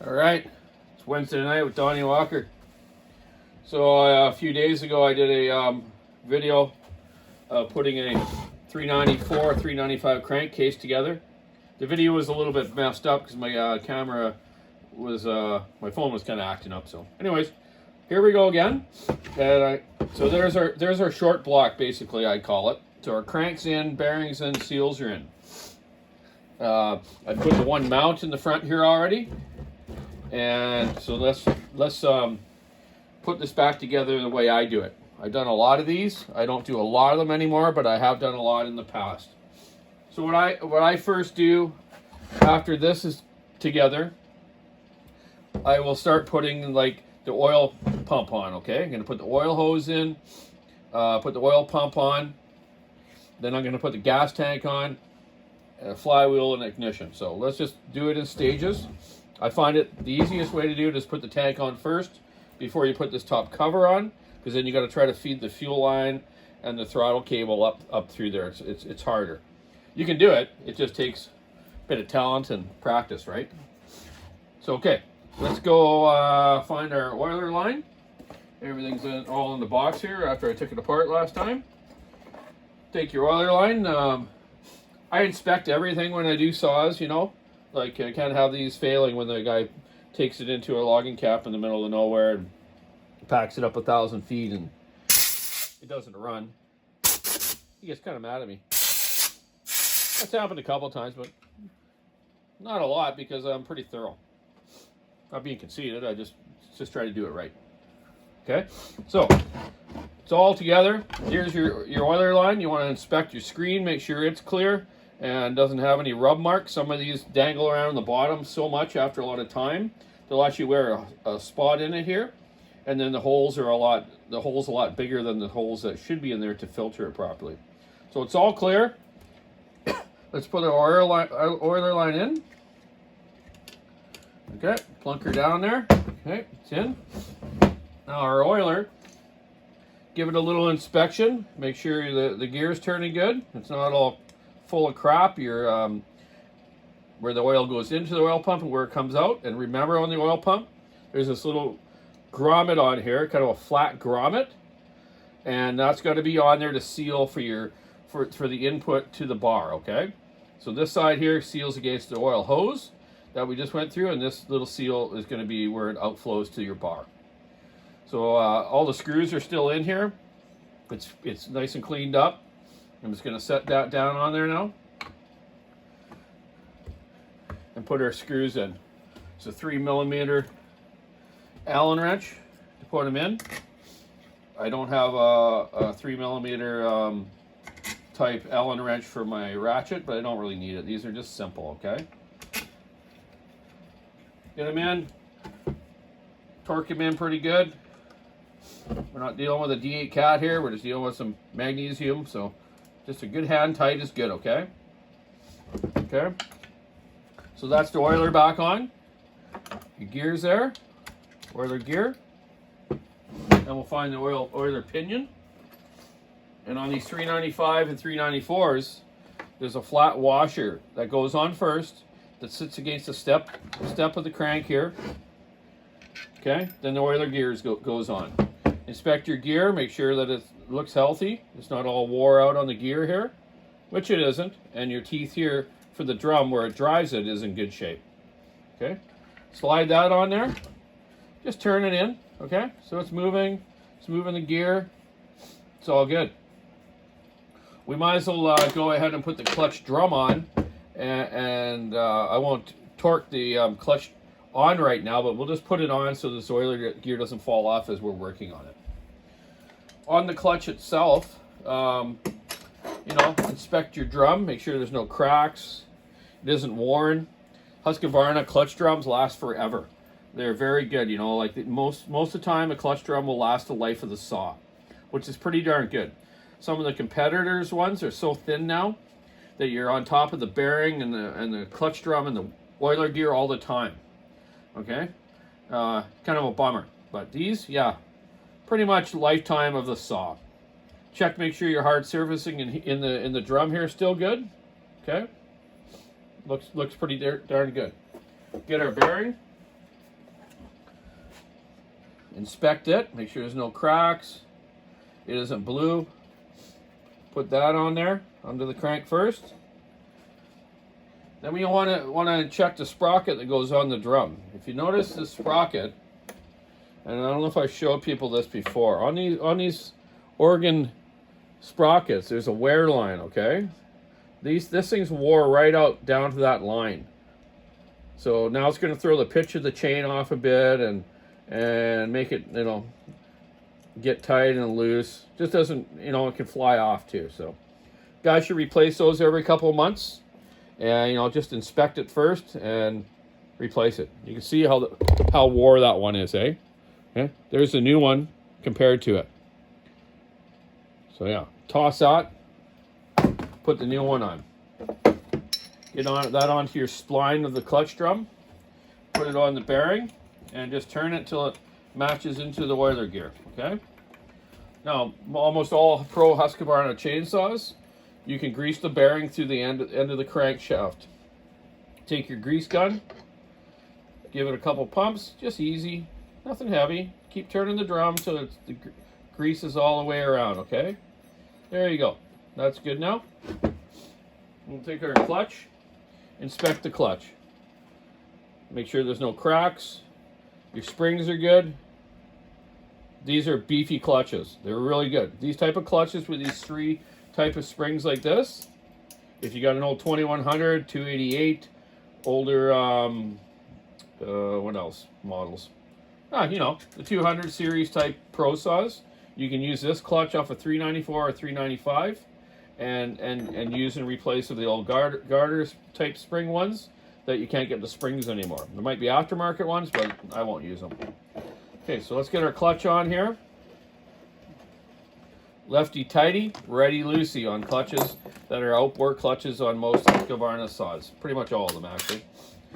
All right, it's Wednesday night with Donny Walker. So a few days ago I did a video putting a 394, 395 crankcase together. The video was a little bit messed up because my camera was, my phone was kind of acting up. So anyways, here we go again. And so there's our short block, basically, I call it. So our crank's in, bearings in, seals are in. I put the one mount in the front here already. And so let's put this back together the way I do it. I've done a lot of these. I don't do a lot of them anymore, but I have done a lot in the past. So what I first do after this is together, I will start putting like the oil pump on. Okay, I'm going to put the oil hose in, put the oil pump on. Then I'm going to put the gas tank on, flywheel and ignition. So let's just do it in stages. I find it the easiest way to do it is put the tank on first before you put this top cover on, because then you got to try to feed the fuel line and the throttle cable up through there. It's harder. You can do it. It just takes a bit of talent and practice, right? So okay, let's go find our oiler line. Everything's all in the box here after I took it apart last time. Take your oiler line. I inspect everything when I do saws, you know. Like, I can't have these failing when the guy takes it into a logging cap in the middle of nowhere and packs it up 1,000 feet and it doesn't run. He gets kind of mad at me. That's happened a couple times, but not a lot because I'm pretty thorough. Not being conceited, I just try to do it right. Okay, so it's all together. Here's your oiler line. You want to inspect your screen, make sure it's clear and doesn't have any rub marks. Some of these dangle around the bottom so much after a lot of time, they'll actually wear a spot in it here, and then the holes are a lot bigger than the holes that should be in there to filter it properly. So it's all clear. Let's put our oiler line in. Okay, plunk her down there. Okay, it's in. Now our oiler, give it a little inspection. Make sure the gear's turning good. It's not all full of crap. You're where the oil goes into the oil pump and where it comes out. And remember, on the oil pump, there's this little grommet on here, kind of a flat grommet, and that's got to be on there to seal for the input to the bar. Okay, so this side here seals against the oil hose that we just went through, and this little seal is going to be where it outflows to your bar. So all the screws are still in here. It's nice and cleaned up. I'm just going to set that down on there now and put our screws in. It's a 3mm Allen wrench to put them in. I don't have a 3mm type Allen wrench for my ratchet, but I don't really need it. These are just simple, okay? Get them in, torque them in pretty good. We're not dealing with a D8 cat here, we're just dealing with some magnesium, so just a good hand tight is good, okay? Okay. So that's the oiler back on. Your gear's there. Oiler gear. And we'll find the oiler pinion. And on these 395 and 394s, there's a flat washer that goes on first that sits against the step of the crank here. Okay, then the oiler gears goes on. Inspect your gear, make sure that it looks healthy. It's not all wore out on the gear here, which it isn't. And your teeth here for the drum where it drives it is in good shape. Okay, slide that on there. Just turn it in, okay? So it's moving the gear. It's all good. We might as well go ahead and put the clutch drum on. And I won't torque the clutch on right now, but we'll just put it on so this oiler gear doesn't fall off as we're working on it. On the clutch itself, you know, inspect your drum, make sure there's no cracks, it isn't worn. Husqvarna clutch drums last forever. They're very good, you know, like most of the time a clutch drum will last the life of the saw, which is pretty darn good. Some of the competitors' ones are so thin now that you're on top of the bearing and the clutch drum and the oiler gear all the time. Okay, kind of a bummer, but these, yeah, pretty much lifetime of the saw. Check, make sure your hard surfacing in the drum here is still good. Okay, looks pretty darn good. Get our bearing. inspect it, make sure there's no cracks, it isn't blue. Put that on there, under the crank first. Then we want to check the sprocket that goes on the drum. If you notice the sprocket, and I don't know if I showed people this before, on these organ sprockets, there's a wear line, okay? This thing's wore right out down to that line. So now it's going to throw the pitch of the chain off a bit and make it, you know, get tight and loose. Just doesn't, you know, it can fly off too. So guys should replace those every couple of months, and you know, just inspect it first and replace it. You can see how wore that one is, eh? Yeah, there's the new one compared to it. So yeah, toss that, put the new one on. Get that onto your spline of the clutch drum, put it on the bearing, and just turn it till it matches into the oiler gear, okay? Now, almost all pro Husqvarna chainsaws, you can grease the bearing through the end of the crankshaft. Take your grease gun, give it a couple pumps, just easy, nothing heavy. Keep turning the drum till the grease is all the way around, okay? There you go. That's good now. We'll take our clutch, inspect the clutch. Make sure there's no cracks. Your springs are good. These are beefy clutches. They're really good. These type of clutches with these 3 type of springs like this, if you got an old 2100, 288, older, what else models? You know, the 200 series type pro saws, you can use this clutch off a 394 or 395 and use and replace with the old garters type spring ones that you can't get the springs anymore. There might be aftermarket ones, but I won't use them. Okay, so let's get our clutch on here. Lefty tighty, righty loosey on clutches that are outboard clutches on most Husqvarna saws. Pretty much all of them, actually.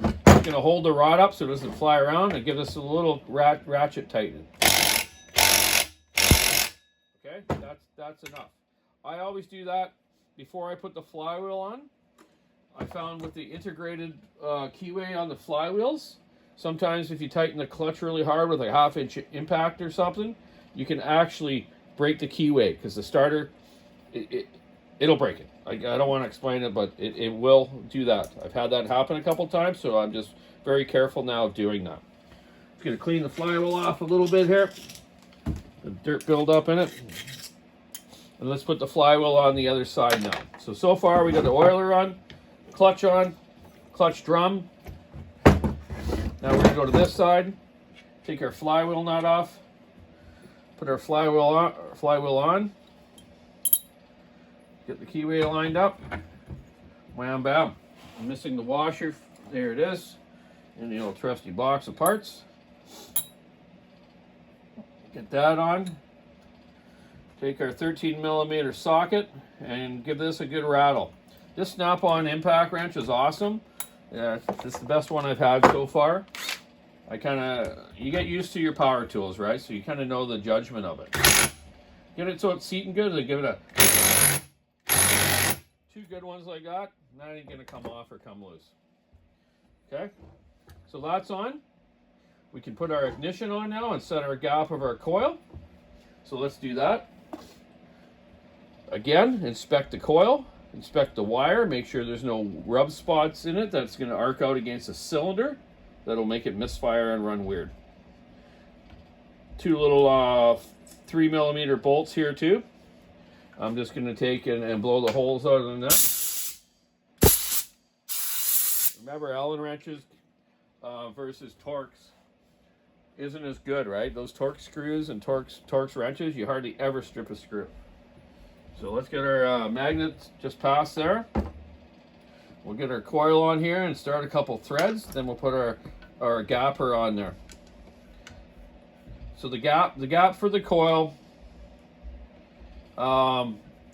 It's going to hold the rod up so it doesn't fly around and give us a little ratchet tightening. Okay, that's enough. I always do that before I put the flywheel on. I found with the integrated keyway on the flywheels, sometimes if you tighten the clutch really hard with a 1/2 inch impact or something, you can actually break the keyway because the starter, it'll break it. I don't want to explain it, but it will do that. I've had that happen a couple times, so I'm just very careful now of doing that. Just going to clean the flywheel off a little bit here. The dirt build up in it. And let's put the flywheel on the other side now. So far we got the oiler on, clutch drum. Now we're going to go to this side, take our flywheel nut off, put our flywheel on, get the keyway lined up, wham bam. I'm missing the washer, there it is, and the old trusty box of parts. Get that on. Take our 13mm socket and give this a good rattle. This snap-on impact wrench is awesome. Yeah, it's the best one I've had so far. You get used to your power tools, right? So you kind of know the judgment of it. Get it so it's seating good, then give it a 2 good ones like that. That ain't gonna come off or come loose. Okay, so that's on. We can put our ignition on now and set our gap of our coil. So let's do that. Again, inspect the coil, inspect the wire, make sure there's no rub spots in it that's going to arc out against a cylinder. That'll make it misfire and run weird. 2 little 3mm bolts here too. I'm just going to take and blow the holes out of the nut. Remember, Allen wrenches versus Torx isn't as good, right? Those Torx screws and Torx wrenches, you hardly ever strip a screw. So let's get our magnets just past there. We'll get our coil on here and start a couple threads. Then we'll put our gapper on there. So the gap for the coil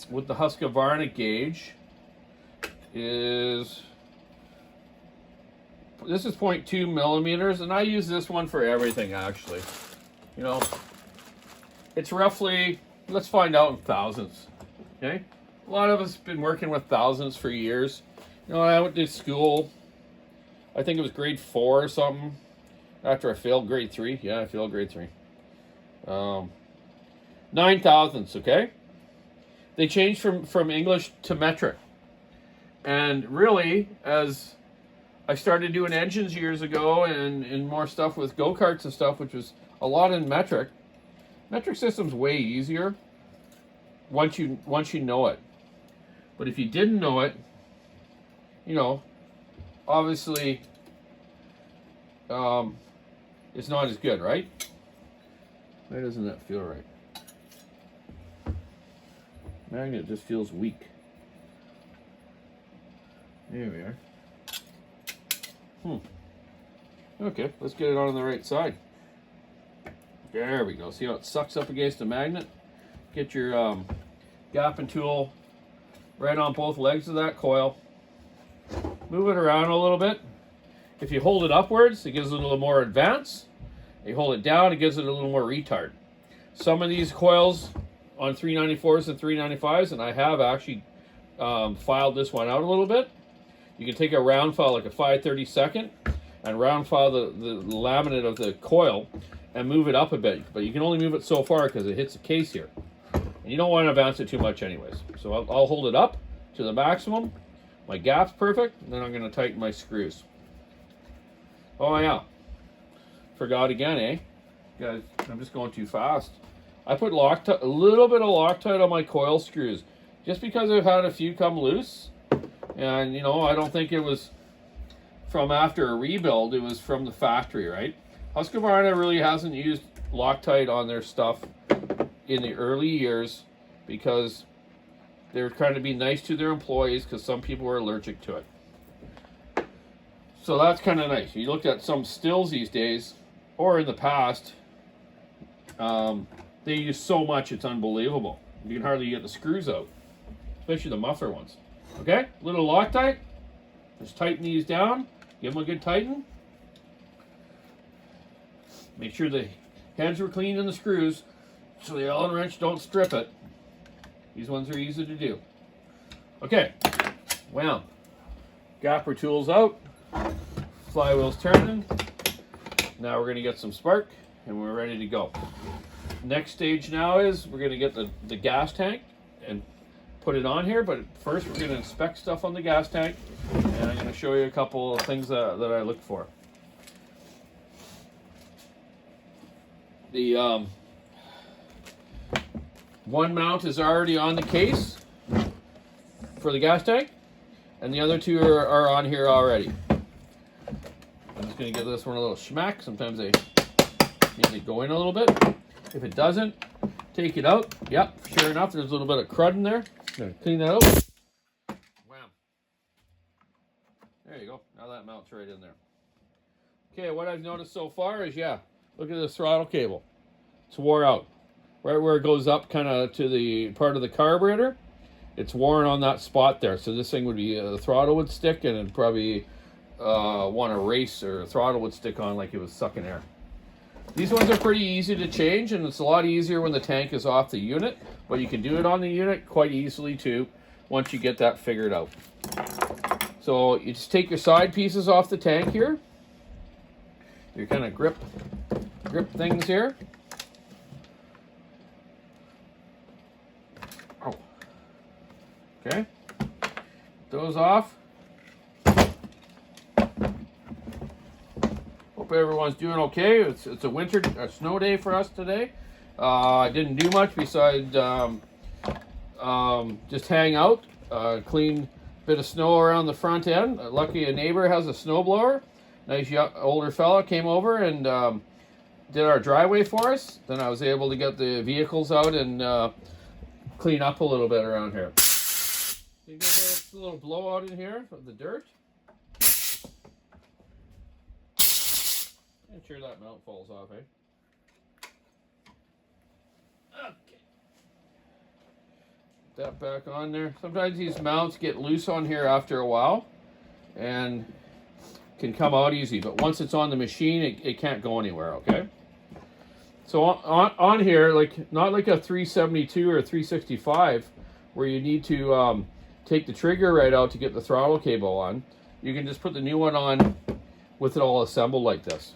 with the Husqvarna gauge is, this is 0.2mm, and I use this one for everything actually. You know, it's roughly, let's find out in thousandths. Okay, a lot of us have been working with thousandths for years. You know, I went to school, I think it was grade 4 or something, after I failed grade 3. Yeah, I failed grade 3. 9 thousandths, okay? They changed from English to metric. And really, as I started doing engines years ago and more stuff with go-karts and stuff, which was a lot in metric system's way easier once you know it. But if you didn't know it, you know, obviously it's not as good, right? Why doesn't that feel right? Magnet just feels weak. There we are. Okay, let's get it on the right side. There we go. See how it sucks up against the magnet? Get your gapping tool right on both legs of that coil. Move it around a little bit. If you hold it upwards, it gives it a little more advance. If you hold it down, it gives it a little more retard. Some of these coils on 394s and 395s, and I have actually filed this one out a little bit. You can take a round file, like a 5/32, and round file the laminate of the coil and move it up a bit. But you can only move it so far because it hits the case here. And you don't want to advance it too much anyways. So I'll hold it up to the maximum. My gap's perfect. And then I'm going to tighten my screws. Oh yeah. Forgot again, eh? Guys, I'm just going too fast. I put Loctite, a little bit of Loctite on my coil screws. Just because I've had a few come loose. And, you know, I don't think it was from after a rebuild. It was from the factory, right? Husqvarna really hasn't used Loctite on their stuff in the early years because they're trying to be nice to their employees because some people are allergic to it. So that's kind of nice. You looked at some stills these days, or in the past, they use so much it's unbelievable. You can hardly get the screws out, especially the muffler ones. Okay, little Loctite. Just tighten these down. Give them a good tighten. Make sure the heads are clean in the screws so the Allen wrench don't strip it. These ones are easy to do. Okay, well, gapper tool's out. Flywheel's turning. Now we're going to get some spark and we're ready to go. Next stage now is we're going to get the gas tank and put it on here, but first we're going to inspect stuff on the gas tank and I'm going to show you a couple of things that I look for. The one mount is already on the case for the gas tank and the other two are on here already. I'm just going to give this one a little schmack. Sometimes they need to go in a little bit. If it doesn't, take it out. Yep, sure enough, there's a little bit of crud in there. I'm going to clean that out. Wham. There you go. Now that mounts right in there. Okay, what I've noticed so far is, yeah, look at this throttle cable. It's wore out. Right where it goes up kind of to the part of the carburetor, it's worn on that spot there. So this thing would be, the throttle would stick and it'd probably want to race, or the throttle would stick on like it was sucking air. These ones are pretty easy to change, and it's a lot easier when the tank is off the unit, but you can do it on the unit quite easily too once you get that figured out. So you just take your side pieces off the tank here. Your kind of grip things here. Oh. Okay. Those off. Hope everyone's doing okay. It's a snow day for us today. I didn't do much besides just hang out, clean bit of snow around the front end. Lucky a neighbor has a snowblower. Nice older fella came over and did our driveway for us. Then I was able to get the vehicles out and clean up a little bit around here. You get a little blowout in here of the dirt. I'm sure that mount falls off, eh? Okay. Put that back on there. Sometimes these mounts get loose on here after a while and can come out easy, but once it's on the machine, it can't go anywhere, okay? So on here, like not like a 372 or a 365 where you need to take the trigger right out to get the throttle cable on. You can just put the new one on with it all assembled like this.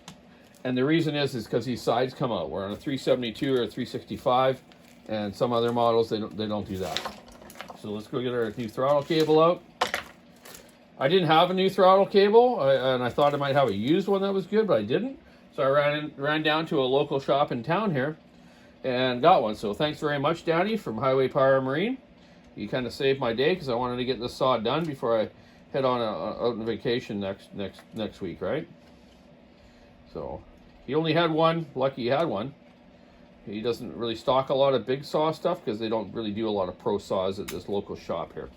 And the reason is because these sides come out. We're on a 372 or a 365, and some other models, they don't do that. So let's go get our new throttle cable out. I didn't have a new throttle cable, and I thought I might have a used one that was good, but I didn't. So I ran down to a local shop in town here and got one. So thanks very much, Donny, from Highway Power Marine. You kind of saved my day because I wanted to get this saw done before I head on out on vacation next week, right? So he only had one. Lucky he had one. He doesn't really stock a lot of big saw stuff because they don't really do a lot of pro saws at this local shop here,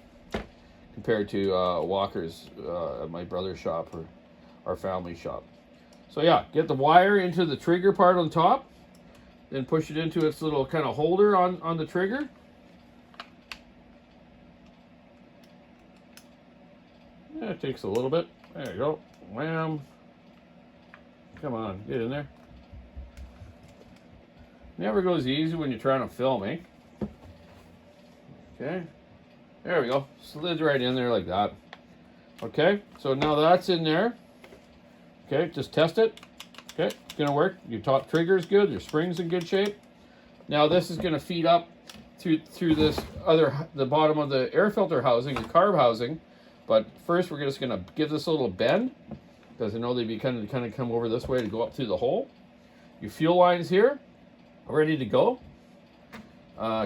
compared to Walker's at my brother's shop or our family shop. So yeah, get the wire into the trigger part on top, then push it into its little kind of holder on the trigger. Yeah, it takes a little bit. There you go. Wham. Come on, get in there. Never goes easy when you're trying to film, eh? Okay. There we go. Slids right in there like that. Okay, so now that's in there. Okay, just test it. Okay, it's gonna work. Your top trigger is good. Your spring's in good shape. Now this is gonna feed up through this the bottom of the air filter housing, the carb housing. But first, we're just gonna give this a little bend, because I know they'd be kind of come over this way to go up through the hole. Your fuel line's here, ready to go.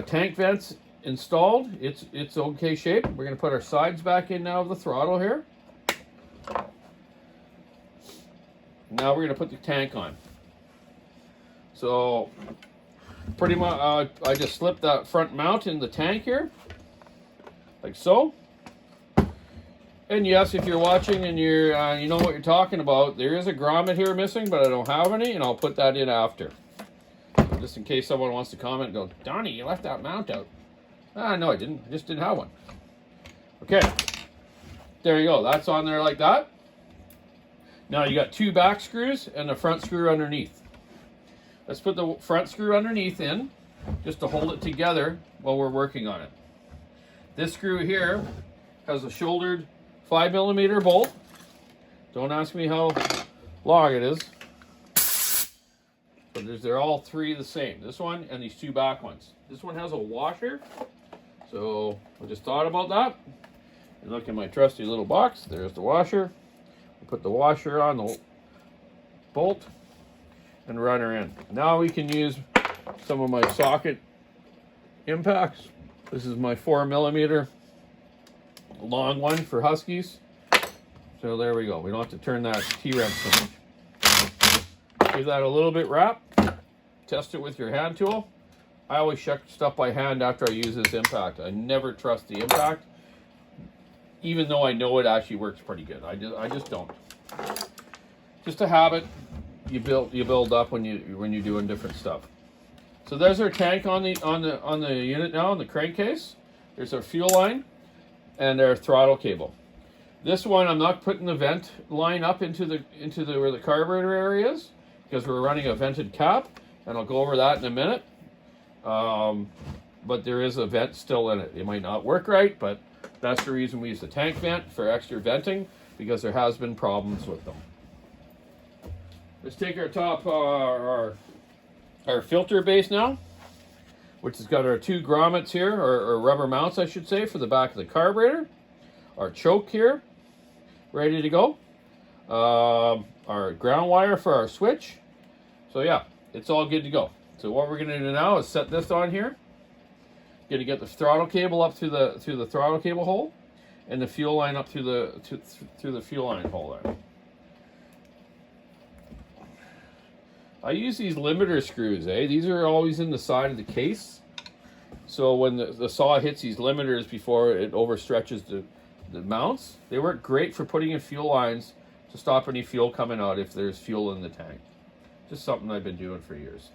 Tank vents installed. It's okay shape. We're gonna put our sides back in now of the throttle here. Now we're gonna put the tank on. So pretty much, I just slipped that front mount in the tank here, like so. And yes, if you're watching and you know what you're talking about, there is a grommet here missing, but I don't have any, and I'll put that in after. Just in case someone wants to comment and go, Donny, you left that mount out. No, I didn't. I just didn't have one. Okay. There you go. That's on there like that. Now you got two back screws and a front screw underneath. Let's put the front screw underneath in, just to hold it together while we're working on it. This screw here has a shouldered 5mm bolt. Don't ask me how long it is. But they're all three the same. This one and these two back ones. This one has a washer. So I just thought about that. And look in my trusty little box. There's the washer. We put the washer on the bolt and run her in. Now we can use some of my socket impacts. This is my 4mm long one for Huskies. So there we go. We don't have to turn that T-wrench so much. Give that a little bit wrap. Test it with your hand tool. I always check stuff by hand after I use this impact. I never trust the impact, even though I know it actually works pretty good. I just don't. Just a habit you build up when you're doing different stuff. So there's our tank on the unit now, on the crankcase. There's our fuel line and our throttle cable. This one I'm not putting the vent line up into where the carburetor area is, because we're running a vented cap, and I'll go over that in a minute. But there is a vent still in it. It might not work right, but that's the reason we use the tank vent for extra venting, because there has been problems with them. Let's take our top our filter base now, which has got our two grommets here, or rubber mounts I should say, for the back of the carburetor. Our choke here, ready to go. Our ground wire for our switch. So yeah, it's all good to go. So what we're gonna do now is set this on here. Gonna get the throttle cable up through the throttle cable hole, and the fuel line up through the fuel line hole there. I use these limiter screws, These are always in the side of the case. So when the saw hits these limiters before it overstretches the mounts, they work great for putting in fuel lines to stop any fuel coming out if there's fuel in the tank. Just something I've been doing for years.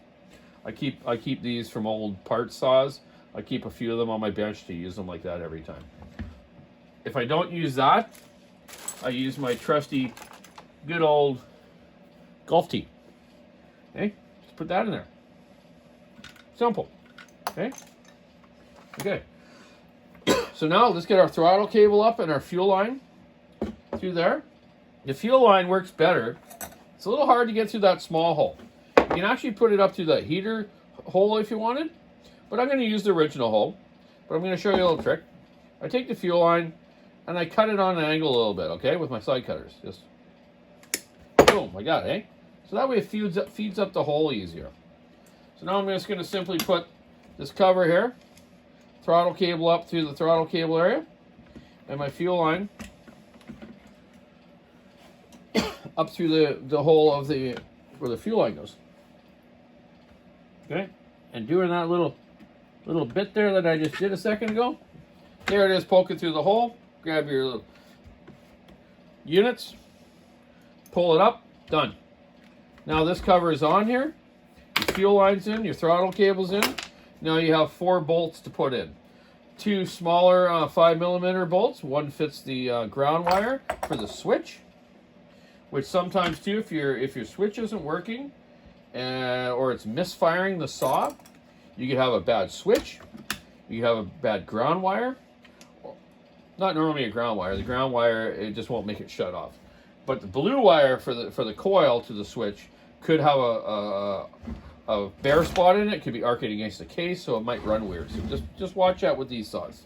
I keep these from old part saws. I keep a few of them on my bench to use them like that every time. If I don't use that, I use my trusty good old golf tee. Okay, just put that in there. Simple. Okay. So now let's get our throttle cable up and our fuel line through there. The fuel line works better It's a little hard to get through that small hole. You can actually put it up to the heater hole if you wanted, but I'm going to use the original hole. But I'm going to show you a little trick. I take the fuel line and I cut it on an angle a little bit, okay, with my side cutters. Just boom, like that, eh? So that way it feeds up the hole easier. So now I'm just going to simply put this cover here, throttle cable up through the throttle cable area, and my fuel line up through the hole of where the fuel line goes. Okay, and doing that little bit there that I just did a second ago, there it is, poking through the hole. Grab your little units, pull it up, done. Now this cover is on here, your fuel line's in, your throttle cable's in. Now you have 4 bolts to put in. 2 smaller 5mm bolts. One fits the ground wire for the switch, which sometimes too, if your switch isn't working or it's misfiring the saw, you could have a bad switch. You could have a bad ground wire. Not normally a ground wire. The ground wire, it just won't make it shut off. But the blue wire for the coil to the switch could have a bare spot in it. It could be arcing against the case, so it might run weird. So just watch out with these saws.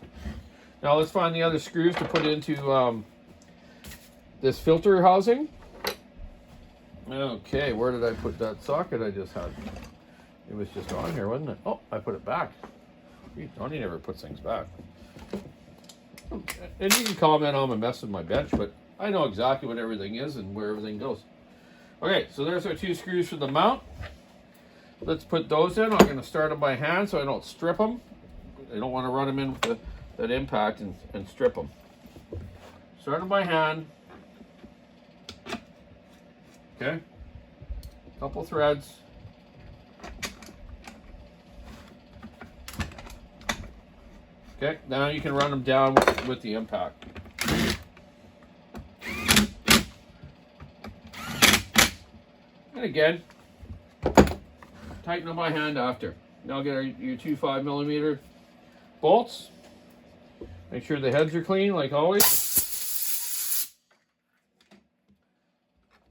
Now let's find the other screws to put into this filter housing. Okay, where did I put that socket I just had? It was just on here, wasn't it? Oh, I put it back. Donny never puts things back. And you can comment on my mess with my bench, but I know exactly what everything is and where everything goes. Okay, so there's our 2 screws for the mount. Let's put those in. I'm going to start them by hand so I don't strip them. I don't want to run them in with that impact and strip them. Start them by hand. Okay. Couple threads. Okay, now you can run them down with the impact. And again, tighten them by hand after. Now get your 2 5mm bolts. Make sure the heads are clean, like always.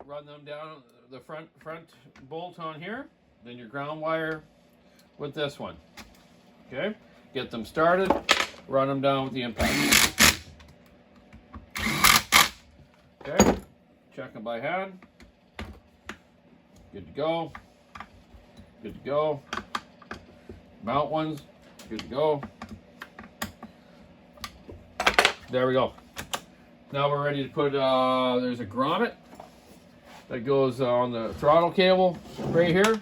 Run them down the front bolt on here. Then your ground wire with this one. Okay, get them started. Run them down with the impact. Okay, check them by hand. Good to go. Good to go. Mount ones, good to go. There we go. Now we're ready to put, there's a grommet that goes on the throttle cable right here.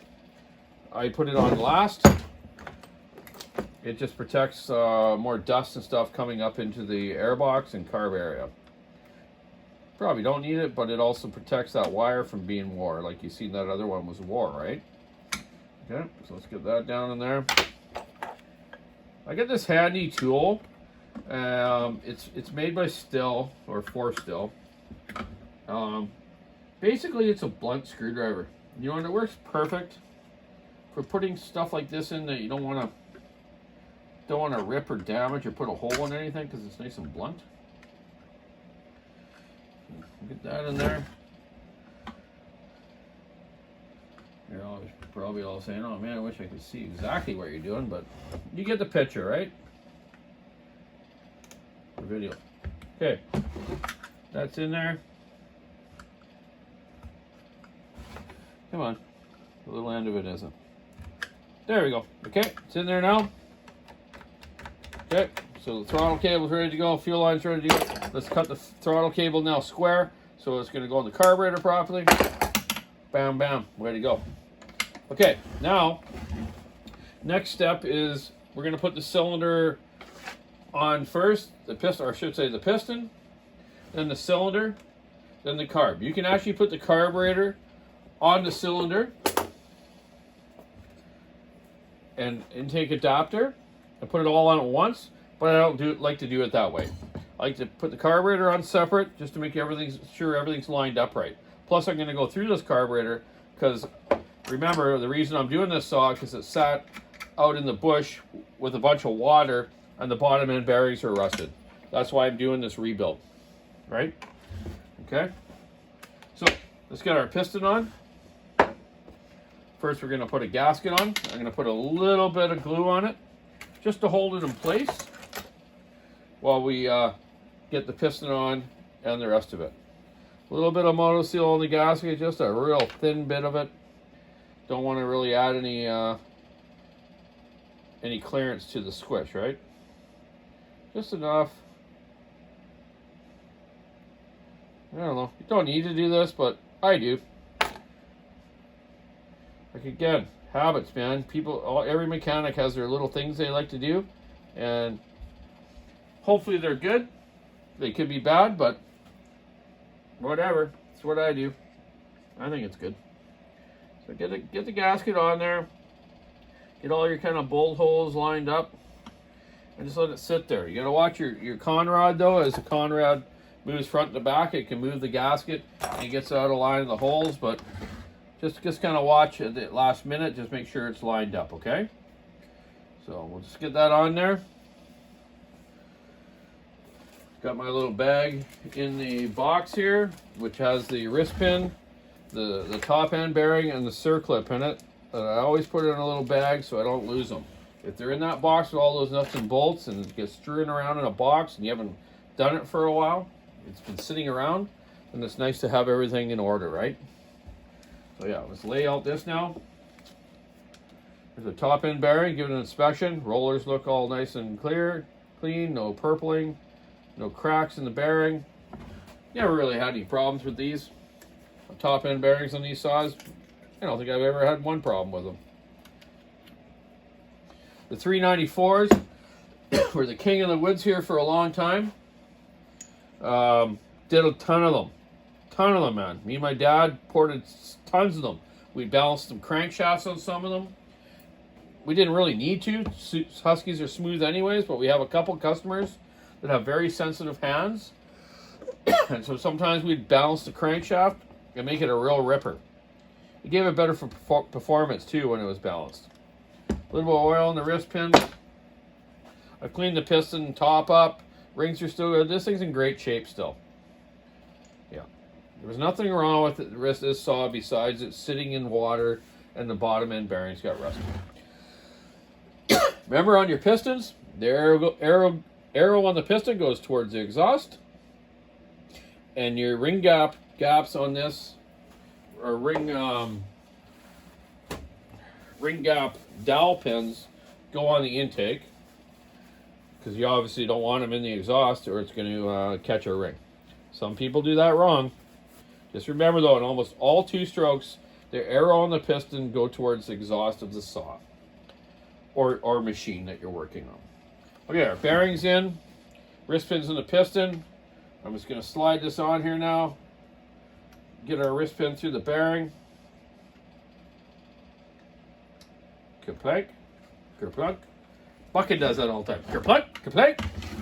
I put it on last. It just protects more dust and stuff coming up into the airbox and carb area. Probably don't need it, but it also protects that wire from being wore. Like you seen that other one was wore, right? Okay, so let's get that down in there. I get this handy tool. It's made by Still, or for Still. Basically, it's a blunt screwdriver. You know, and it works perfect for putting stuff like this in that you don't want to rip or damage or put a hole in anything because it's nice and blunt. Get that in there. You're probably all saying, "Oh man, I wish I could see exactly what you're doing," but you get the picture, right? The video. Okay, that's in there. Come on, the little end of it isn't. There we go. Okay, it's in there now. Okay, so the throttle cable's ready to go, fuel line's ready to go. Let's cut the throttle cable now square, so it's going to go in the carburetor properly. Bam, bam, ready to go. Okay, now, next step is we're going to put the cylinder on first, the piston, or I should say the piston, then the cylinder, then the carb. You can actually put the carburetor on the cylinder and intake adapter and put it all on at once, but I don't like to do it that way. I like to put the carburetor on separate just to make sure everything's lined up right. Plus I'm going to go through this carburetor because remember the reason I'm doing this saw because it sat out in the bush with a bunch of water and the bottom end bearings are rusted. That's why I'm doing this rebuild, right? Okay, so let's get our piston on. First, we're going to put a gasket on. I'm going to put a little bit of glue on it just to hold it in place while we get the piston on and the rest of it. A little bit of motor seal on the gasket, just a real thin bit of it. Don't want to really add any clearance to the squish, right? Just enough. I don't know. You don't need to do this, but I do. Like, again, habits, man. Every mechanic has their little things they like to do, and hopefully they're good. They could be bad, but whatever. It's what I do. I think it's good. So get the gasket on there. Get all your kind of bolt holes lined up, and just let it sit there. You gotta watch your conrod though. As the conrod moves front to back, it can move the gasket and it gets out of line of the holes, but just kind of watch at the last minute. Just make sure it's lined up, okay? So we'll just get that on there. Got my little bag in the box here, which has the wrist pin, the top end bearing, and the circlip in it. I always put it in a little bag so I don't lose them. If they're in that box with all those nuts and bolts and it gets strewn around in a box and you haven't done it for a while, it's been sitting around, then it's nice to have everything in order, right? So yeah, let's lay out this now. There's a top end bearing, give it an inspection. Rollers look all nice and clear, clean, no purpling, no cracks in the bearing. Never really had any problems with these top end bearings on these saws. I don't think I've ever had one problem with them. The 394s were the king of the woods here for a long time. Did a ton of them, man. Me and my dad ported tons of them. We balanced some crankshafts on some of them. We didn't really need to. Huskies are smooth anyways, but we have a couple customers that have very sensitive hands. And so sometimes we'd balance the crankshaft and make it a real ripper. It gave it better performance too when it was balanced. A little bit of oil in the wrist pin. I cleaned the piston top up. Rings are still good. This thing's in great shape still. Yeah. There was nothing wrong with it, this saw besides it sitting in water and the bottom end bearings got rusted. Remember on your pistons, the arrow on the piston goes towards the exhaust. And your ring gaps on this, or ring gap dowel pins go on the intake, because you obviously don't want them in the exhaust or it's going to catch a ring. Some people do that wrong. Just remember though, in almost all two strokes, the arrow on the piston go towards the exhaust of the saw or machine that you're working on. Okay, our bearings in, wrist pins in the piston. I'm just going to slide this on here now. Get our wrist pin through the bearing. Kerplunk, kerplunk. Bucket does that all the time. Kerplunk, kerplunk.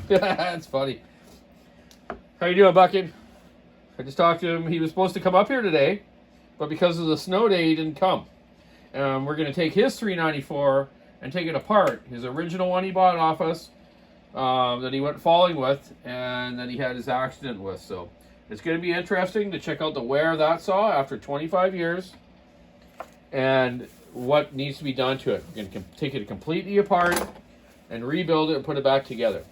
That's funny. How you doing, Bucket? I just talked to him. He was supposed to come up here today, but because of the snow day, he didn't come. We're going to take his 394 and take it apart. His original one he bought off us, that he went falling with, and then he had his accident with. So it's going to be interesting to check out the wear of that saw after 25 years and what needs to be done to it. We're going to take it completely apart and rebuild it and put it back together.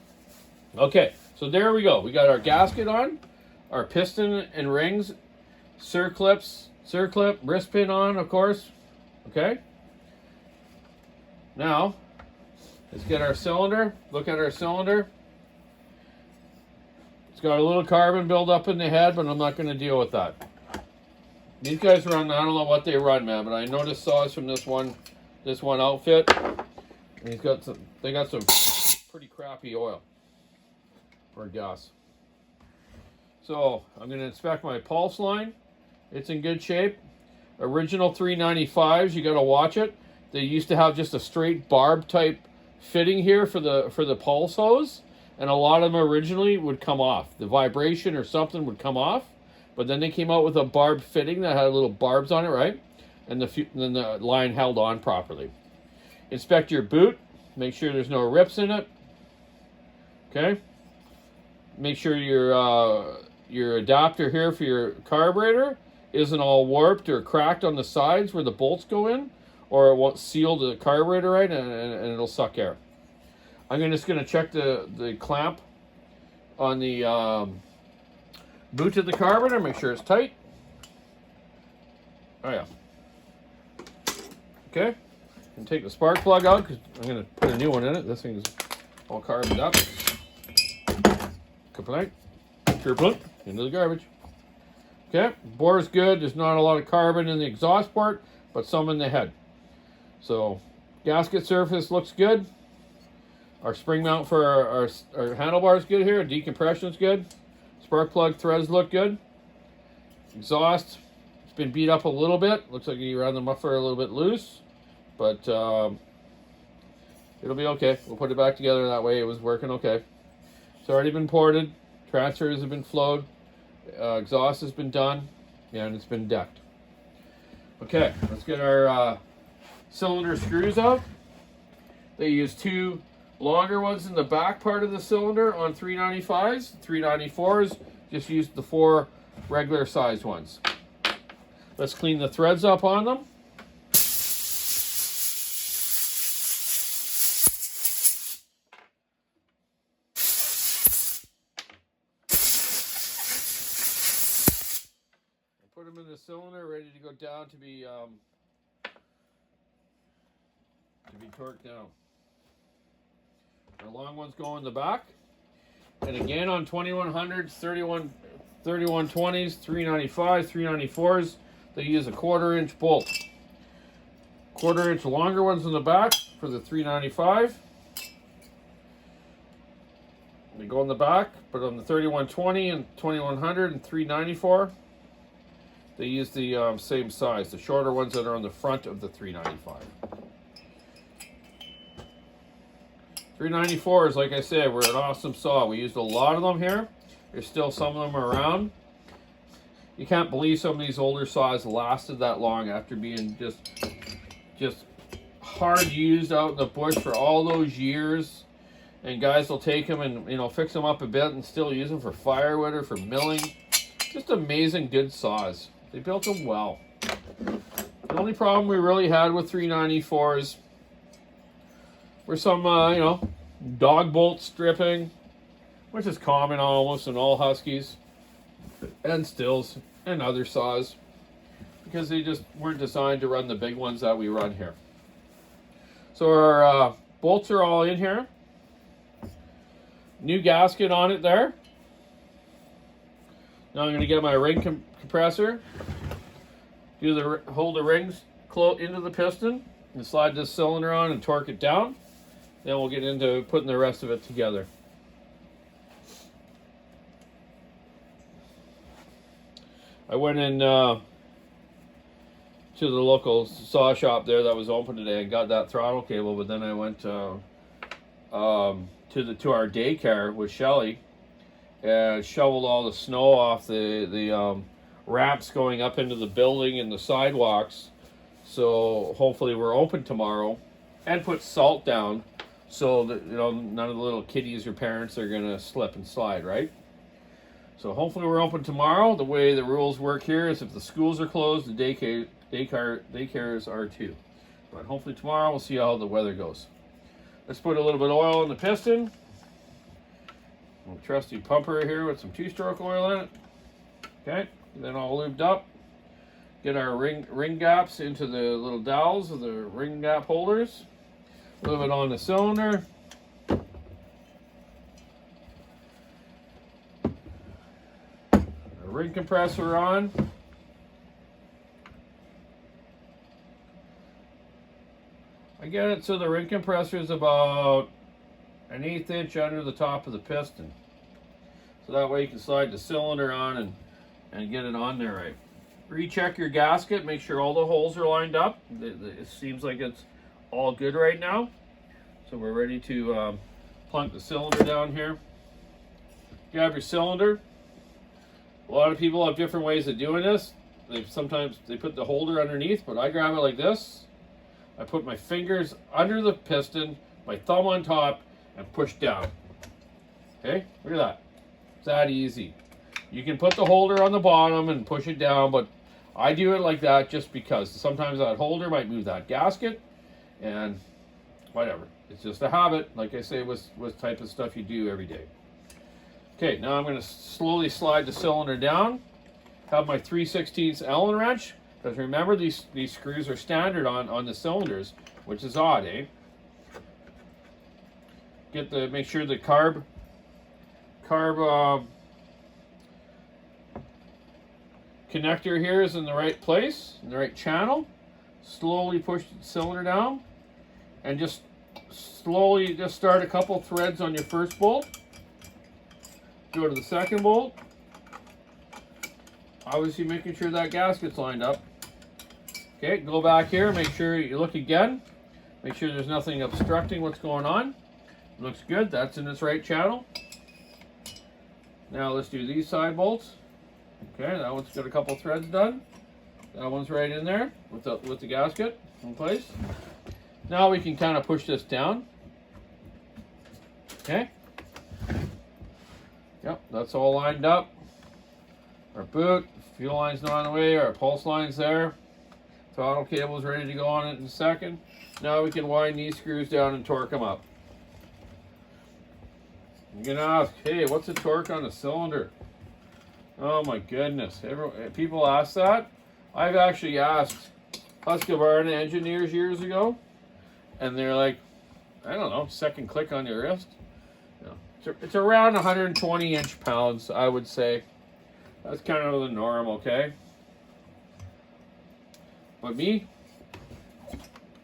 Okay, so there we go. We got our gasket on, our piston and rings, circlip, wrist pin on, of course. Okay. Now, let's get our cylinder. Look at our cylinder. It's got a little carbon buildup in the head, but I'm not going to deal with that. These guys run, I don't know what they run, man, but I noticed saws from this one outfit. And they got some pretty crappy oil or gas. So I'm going to inspect my pulse line. It's in good shape. Original 395s, you got to watch it. They used to have just a straight barb type fitting here for the pulse hose, and a lot of them originally would come off. The vibration or something would come off, but then they came out with a barb fitting that had little barbs on it, right? And then the line held on properly. Inspect your boot. Make sure there's no rips in it. Okay. Make sure your adapter here for your carburetor isn't all warped or cracked on the sides where the bolts go in, or it won't seal the carburetor right, and it'll suck air. I'm just going to check the clamp on the boot of the carburetor, make sure it's tight. Oh yeah. Okay. And take the spark plug out because I'm going to put a new one in it. This thing's all carboned up. Kaplank. Kerplunk. Into the garbage. Okay. Bore's good. There's not a lot of carbon in the exhaust port, but some in the head. So, gasket surface looks good. Our spring mount for our handlebar is good here. Decompression is good. Spark plug threads look good. Exhaust, it's been beat up a little bit. Looks like you ran the muffler a little bit loose, but it'll be okay. We'll put it back together that way. It was working okay. It's already been ported. Transfers have been flowed. Exhaust has been done, and it's been decked. Okay, let's get our cylinder screws out. They use 2 longer ones in the back part of the cylinder on 395s. 394s just use the 4 regular sized ones. Let's clean the threads up on them. Put them in the cylinder, ready to go down to be torqued down. Our long ones go in the back. And again on 2100s, 3120s, 395s, 394s, they use a 1/4 inch bolt. 1/4 inch longer ones in the back for the 395. They go in the back, but on the 3120 and 2100 and 394, they use the same size, the shorter ones that are on the front of the 395. 394s, like I said, were an awesome saw. We used a lot of them here. There's still some of them around. You can't believe some of these older saws lasted that long after being just hard used out in the bush for all those years. And guys will take them and, you know, fix them up a bit and still use them for firewood or for milling. Just amazing good saws. They built them well. The only problem we really had with 394s were some, you know, dog bolt stripping, which is common almost in all Huskies, and Stills, and other saws, because they just weren't designed to run the big ones that we run here. So our bolts are all in here. New gasket on it there. Now I'm going to get my ring compressor, hold the rings into the piston, and slide this cylinder on and torque it down. Then we'll get into putting the rest of it together. I went in to the local saw shop there that was open today and got that throttle cable, but then I went to our daycare with Shelly and shoveled all the snow off the ramps going up into the building and the sidewalks. So hopefully we're open tomorrow, and put salt down so that, you know, none of the little kiddies or parents are gonna slip and slide, right? So hopefully we're open tomorrow. The way the rules work here is if the schools are closed, the daycares are too. But hopefully tomorrow we'll see how the weather goes. Let's put a little bit of oil in the piston. A trusty pumper here with some 2-stroke oil in it. Okay, and then all lubed up. Get our ring gaps into the little dowels of the ring gap holders. A little bit on the cylinder. Our ring compressor on. I get it so the ring compressor is about an 1/8 inch under the top of the piston. So that way you can slide the cylinder on and get it on there right. Recheck your gasket, make sure all the holes are lined up. It seems like it's all good right now. So we're ready to plunk the cylinder down here. Grab your cylinder. A lot of people have different ways of doing this. Sometimes they put the holder underneath, but I grab it like this. I put my fingers under the piston, my thumb on top, and push down. Okay, look at that. It's that easy. You can put the holder on the bottom and push it down, but I do it like that just because sometimes that holder might move that gasket, and whatever. It's just a habit, like I say, with type of stuff you do every day. Okay, now I'm going to slowly slide the cylinder down. Have my 3/16 Allen wrench, because remember these screws are standard on the cylinders, which is odd, eh? Make sure the carb connector here is in the right place, in the right channel. Slowly push the cylinder down, and just slowly just start a couple threads on your first bolt. Go to the second bolt. Obviously making sure that gasket's lined up. Okay, go back here, make sure you look again. Make sure there's nothing obstructing what's going on. Looks good, that's in its right channel. Now let's do these side bolts. Okay, that one's got a couple threads done. That one's right in there with the gasket in place. Now we can kind of push this down. Okay. Yep, that's all lined up. Our boot, fuel line's not on the way, our pulse line's there. Throttle cable's ready to go on it in a second. Now we can wind these screws down and torque them up. You're gonna ask, hey, what's the torque on a cylinder? Oh my goodness, people ask that. I've actually asked Husqvarna engineers years ago, and they're like, I don't know, second click on your wrist. It's around 120 inch-pounds, I would say. That's kind of the norm, okay? But me,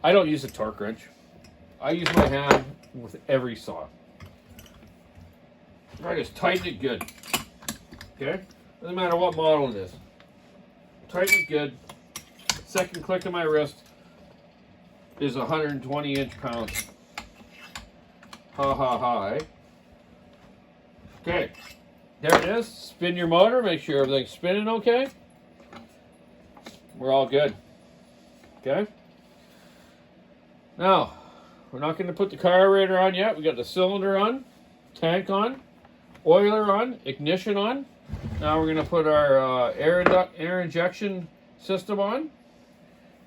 I don't use a torque wrench. I use my hand with every saw. I just tighten it good. Okay? Doesn't matter what model it is. Tighten it good. Second click of my wrist is 120 inch-pounds. Ha ha ha, eh? Okay, there it is. Spin your motor, make sure everything's spinning okay. We're all good. Okay? Now, we're not going to put the carburetor on yet. We got the cylinder on, tank on, oiler on, ignition on. Now we're going to put our air injection system on,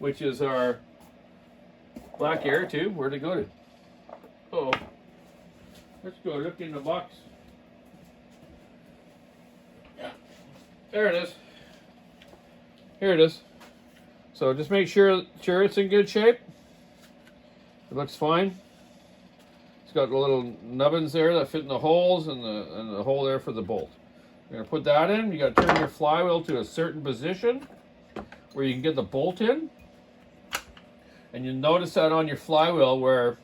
which is our black air tube. Where'd it go to? Uh-oh. Let's go look in the box. There it is. Here it is. So just make sure it's in good shape. It looks fine. It's got the little nubbins there that fit in the holes and the hole there for the bolt. You're gonna put that in. You gotta turn your flywheel to a certain position where you can get the bolt in. And you'll notice that on your flywheel where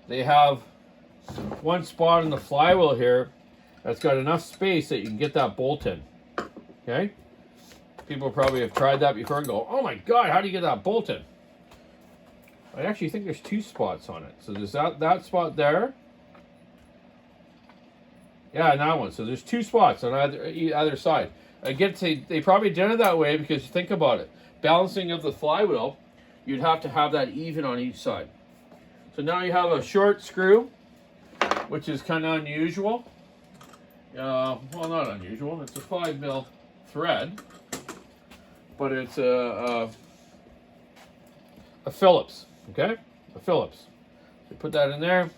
they have one spot in the flywheel here that's got enough space that you can get that bolt in. Okay? People probably have tried that before and go, oh my God, how do you get that bolt in? I actually think there's two spots on it. So there's that spot there. Yeah, and that one. So there's two spots on either side. Again, they probably did it that way because think about it. Balancing of the flywheel, you'd have to have that even on each side. So now you have a short screw, which is kind of unusual. Well, not unusual. It's a 5mm thread, but it's a Phillips. Okay, a Phillips. So put that in there.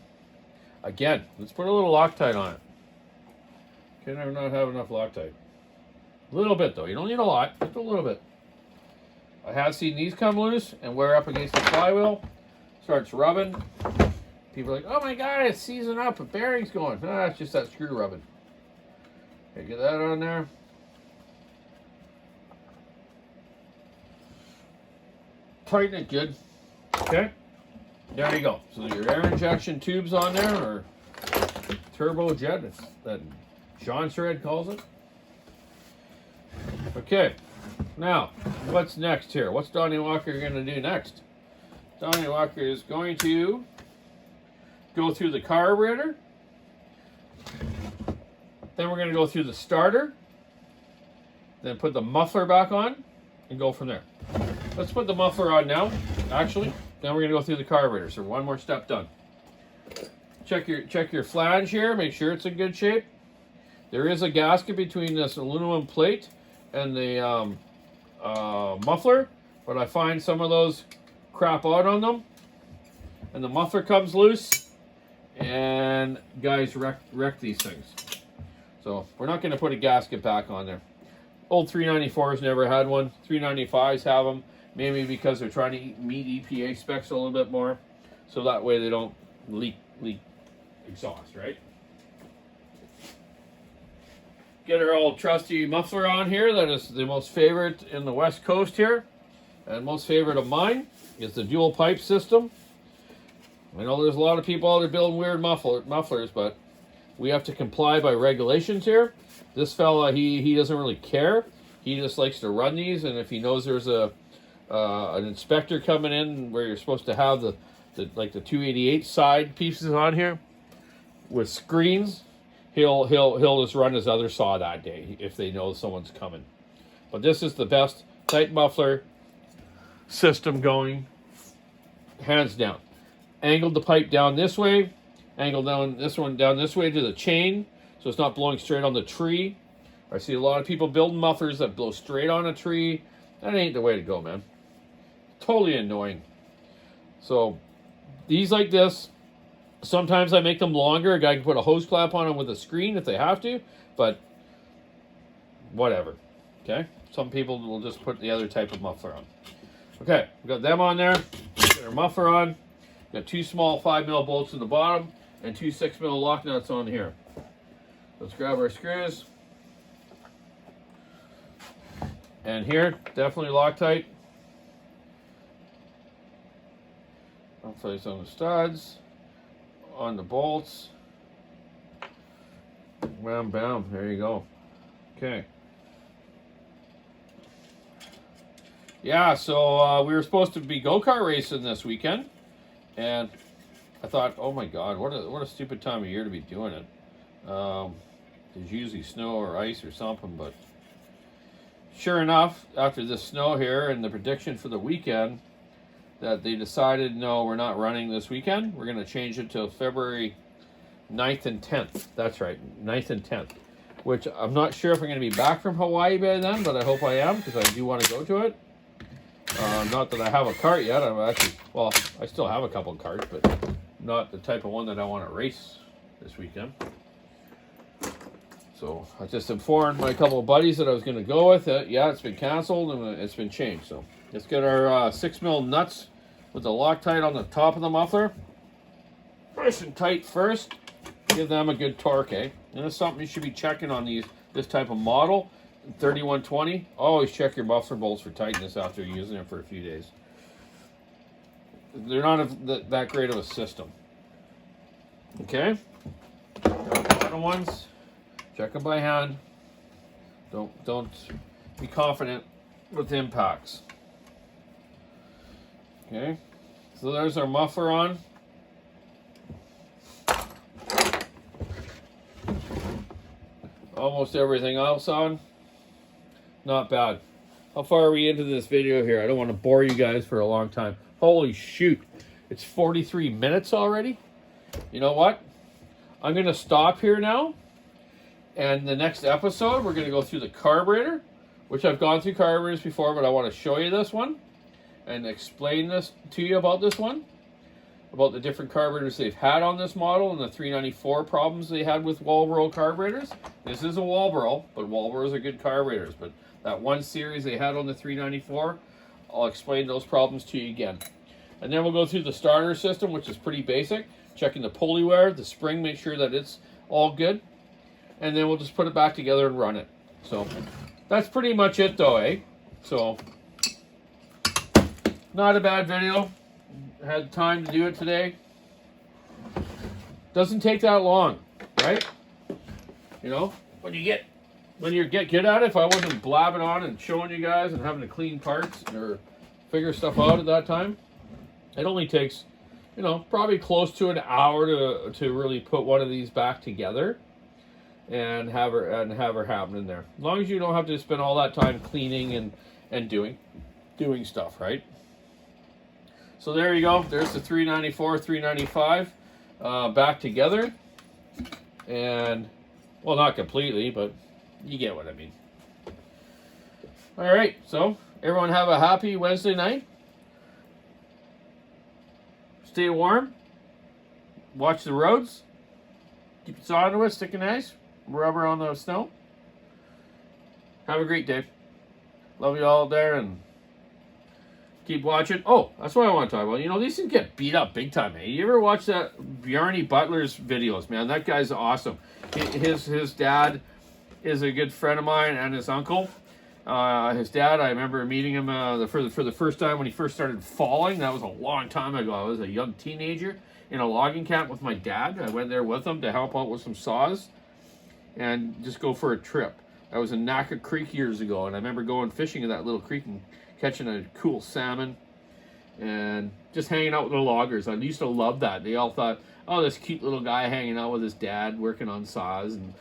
Again, let's put a little Loctite on it. Can I not have enough Loctite? A little bit though. You don't need a lot. Just a little bit. I have seen these come loose and wear up against the flywheel. Starts rubbing. People are like, oh my God, it's seizing up. A bearing's going. Ah, it's just that screw rubbing. Okay, get that on there. Tighten it good. Okay. There you go. So your air injection tube's on there, or turbo jet, it's that John Thread calls it. Okay. Now, what's next here? What's Donny Walker going to do next? Donny Walker is going to go through the carburetor. Then we're going to go through the starter. Then put the muffler back on and go from there. Let's put the muffler on now, actually. Then we're going to go through the carburetor. So one more step done. Check your flange here. Make sure it's in good shape. There is a gasket between this aluminum plate and the muffler, but I find some of those crap out on them, and the muffler comes loose, and guys wreck these things. So we're not going to put a gasket back on there. Old 394s never had one. 395s have them, maybe because they're trying to meet EPA specs a little bit more, so that way they don't leak exhaust, right? Get our old trusty muffler on here. That is the most favorite in the West Coast here, and most favorite of mine is the dual pipe system. I know there's a lot of people out there building weird mufflers, but we have to comply by regulations here. This fella, he doesn't really care. He just likes to run these, and if he knows there's an inspector coming in where you're supposed to have the 288 side pieces on here with screens, he'll just run his other saw that day if they know someone's coming. But this is the best tight muffler system going, hands down. Angled the pipe down this way, angled down this way to the chain, so it's not blowing straight on the tree. I see a lot of people building mufflers that blow straight on a tree. That ain't the way to go, man. Totally annoying. So these like this, sometimes I make them longer. A guy can put a hose clamp on them with a screen if they have to, but whatever. Okay, some people will just put the other type of muffler on. Okay, we got them on there. Get our muffler on. Got 2 small 5mm bolts in the bottom and 2 6mm lock nuts on here. Let's grab our screws. And here, definitely Loctite. I'll place on the studs, on the bolts. Bam, bam, there you go. Okay. Yeah, so we were supposed to be go-kart racing this weekend. And I thought, oh my God, what a stupid time of year to be doing it. There's usually snow or ice or something, but sure enough, after the snow here and the prediction for the weekend, that they decided, no, we're not running this weekend. We're going to change it to February 9th and 10th. That's right, 9th and 10th. Which I'm not sure if I'm going to be back from Hawaii by then, but I hope I am, because I do want to go to it. Not that I have a cart yet. I'm actually, well, I still have a couple of carts, but not the type of one that I want to race this weekend. So I just informed my couple of buddies that I was going to go with it. Yeah, it's been canceled and it's been changed. So let's get our 6mm nuts with the Loctite on the top of the muffler. Nice and tight first. Give them a good torque, eh? And it's something you should be checking on this type of model. 3120. Always check your muffler bolts for tightness after using it for a few days. They're not that great of a system. Okay. Bottom ones. Check them by hand. Don't be confident with impacts. Okay. So there's our muffler on. Almost everything else on. Not bad. How far are we into this video here? I don't want to bore you guys for a long time. Holy shoot. It's 43 minutes already. You know what? I'm going to stop here now. And the next episode, we're going to go through the carburetor, which I've gone through carburetors before, but I want to show you this one and explain this to you about this one, about the different carburetors they've had on this model and the 394 problems they had with Walbro carburetors. This is a Walbro, but Walbros are good carburetors. But that one series they had on the 394, I'll explain those problems to you again. And then we'll go through the starter system, which is pretty basic. Checking the pulley wear, the spring, make sure that it's all good. And then we'll just put it back together and run it. So that's pretty much it though, eh? So not a bad video. Had time to do it today. Doesn't take that long, right? You know, when you get good at it, if I wasn't blabbing on and showing you guys and having to clean parts or figure stuff out at that time, it only takes, you know, probably close to an hour to really put one of these back together and have her happen in there. As long as you don't have to spend all that time cleaning and doing stuff, right? So there you go. There's the 394, 395 back together. And, well, not completely, but you get what I mean. All right, so everyone have a happy Wednesday night. Stay warm. Watch the roads. Keep your saw into it, sticking ice, rubber on the snow. Have a great day. Love you all there, and keep watching. Oh, that's what I want to talk about. You know, these things get beat up big time, man. You ever watch that Bjarne Butler's videos, man? That guy's awesome. His dad is a good friend of mine, and his uncle. His dad, I remember meeting him for the first time when he first started falling. That was a long time ago. I was a young teenager in a logging camp with my dad. I went there with him to help out with some saws and just go for a trip. I was in Naka Creek years ago, and I remember going fishing in that little creek and catching a cool salmon and just hanging out with the loggers. I used to love that. They all thought, oh, this cute little guy hanging out with his dad working on saws, and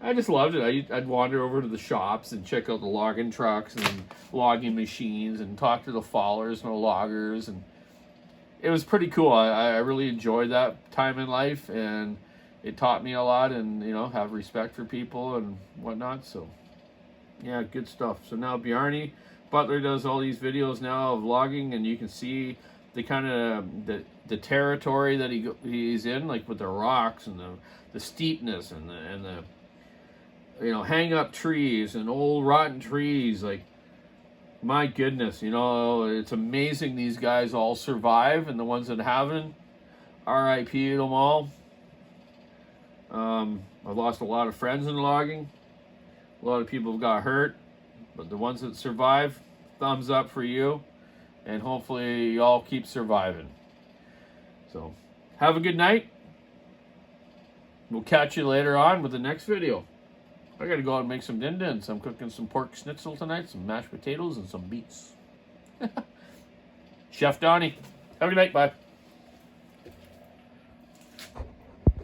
I just loved it. I'd wander over to the shops and check out the logging trucks and logging machines and talk to the fallers and the loggers, and it was pretty cool. I really enjoyed that time in life, and it taught me a lot, and you know, have respect for people and whatnot. So yeah, good stuff. So now Bjarne Butler does all these videos now of logging, and you can see the kind of the territory that he's in, like with the rocks and the steepness and the you know, hang up trees and old rotten trees. Like, my goodness, you know, it's amazing these guys all survive, and the ones that haven't, R.I.P. them all. I've lost a lot of friends in logging. A lot of people have got hurt, but the ones that survive, thumbs up for you, and hopefully you all keep surviving. So, have a good night. We'll catch you later on with the next video. I gotta go out and make some din-dins. I'm cooking some pork schnitzel tonight, some mashed potatoes, and some beets. Chef Donny. Have a good night. Bye.